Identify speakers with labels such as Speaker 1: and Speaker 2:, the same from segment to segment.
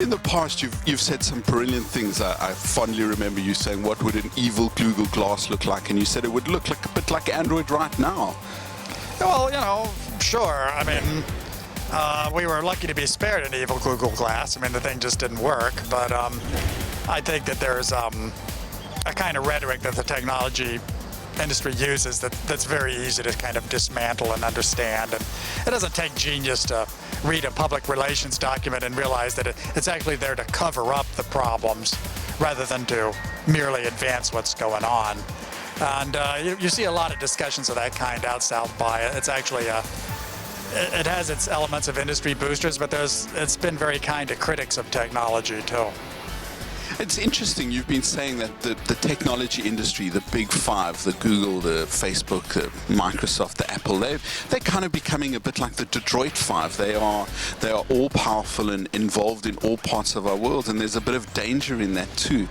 Speaker 1: In the past, you've said some brilliant things. I fondly remember you saying, what would an evil Google Glass look like? And you said it would look like a bit like Android right now.
Speaker 2: Well, sure. I mean, we were lucky to be spared an evil Google Glass. I mean, the thing just didn't work. But I think that there's a kind of rhetoric that the technology industry uses that's very easy to kind of dismantle and understand. And it doesn't take genius to read a public relations document and realize that it's actually there to cover up the problems rather than to merely advance what's going on. And you see a lot of discussions of that kind out south by it. It's actually it has its elements of industry boosters, but it's been very kind to critics of technology too.
Speaker 1: It's interesting, you've been saying that the technology industry, the big five, the Google, the Facebook, the Microsoft, the Apple, they're kind of becoming a bit like the Detroit Five. They are all powerful and involved in all parts of our world, and there's a bit of danger in that too.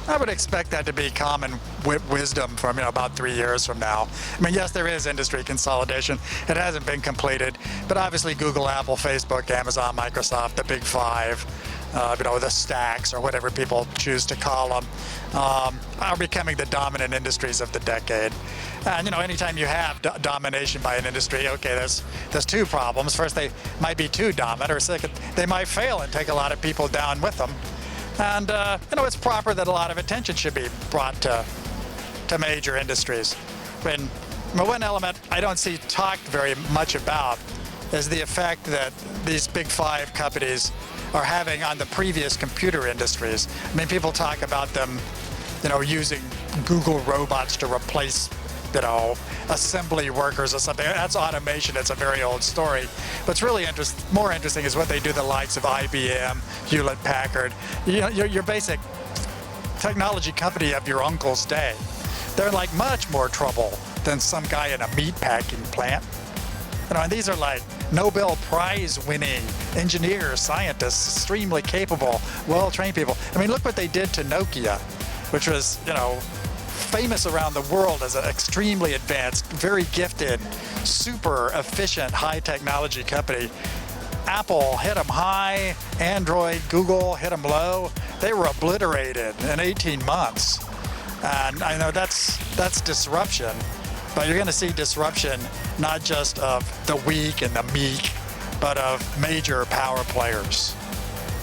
Speaker 2: I would expect that to be common wisdom from about 3 years from now. I mean, yes, there is industry consolidation. It hasn't been completed, but obviously Google, Apple, Facebook, Amazon, Microsoft, the big five, the stacks or whatever people choose to call them, are becoming the dominant industries of the decade. And anytime you have domination by an industry, okay, there's two problems. First, they might be too dominant, or second, they might fail and take a lot of people down with them. And it's proper that a lot of attention should be brought to major industries. I mean, one element I don't see talked very much about is the effect that these big five companies are having on the previous computer industries. I mean, people talk about them, using Google robots to replace, assembly workers or something. That's automation. It's a very old story. What's really more interesting is what they do the likes of IBM, Hewlett-Packard, your basic technology company of your uncle's day. They're in like much more trouble than some guy in a meat packing plant. And these are like Nobel Prize winning engineers, scientists, extremely capable, well-trained people. I mean, look what they did to Nokia, which was, famous around the world as an extremely advanced, very gifted, super efficient, high technology company. Apple hit them high, Android, Google hit them low. They were obliterated in 18 months. And I know that's disruption, but you're going to see disruption not just of the weak and the meek, but of major power players.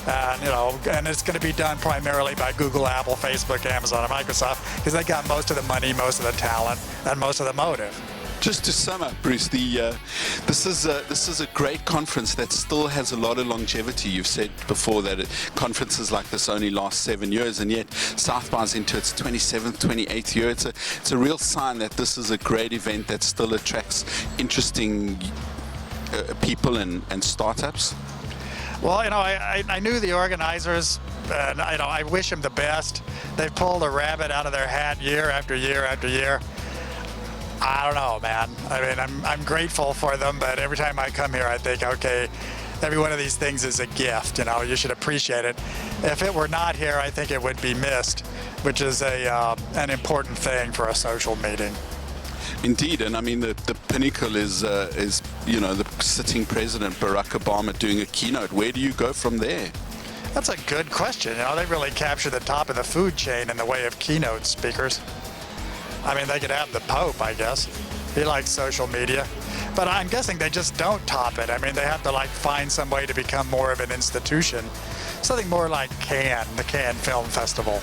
Speaker 2: And it's going to be done primarily by Google, Apple, Facebook, Amazon, and Microsoft, because they got most of the money, most of the talent, and most of the motive.
Speaker 1: Just to sum up, Bruce, this is a great conference that still has a lot of longevity. You've said before that conferences like this only last 7 years, and yet South by's into its 27th, 28th year. It's a real sign that this is a great event that still attracts interesting people and startups.
Speaker 2: Well, I knew the organizers, and I wish them the best. They've pulled a rabbit out of their hat year after year after year. I don't know, man. I mean, I'm grateful for them, but every time I come here, I think, okay, every one of these things is a gift. You should appreciate it. If it were not here, I think it would be missed, which is an important thing for a social meeting.
Speaker 1: Indeed, and I mean the pinnacle is the sitting president Barack Obama doing a keynote. Where do you go from there?
Speaker 2: That's a good question. They really capture the top of the food chain in the way of keynote speakers. I mean, they could have the Pope, I guess. He likes social media. But I'm guessing they just don't top it. I mean, they have to find some way to become more of an institution. Something more like Cannes, the Cannes Film Festival.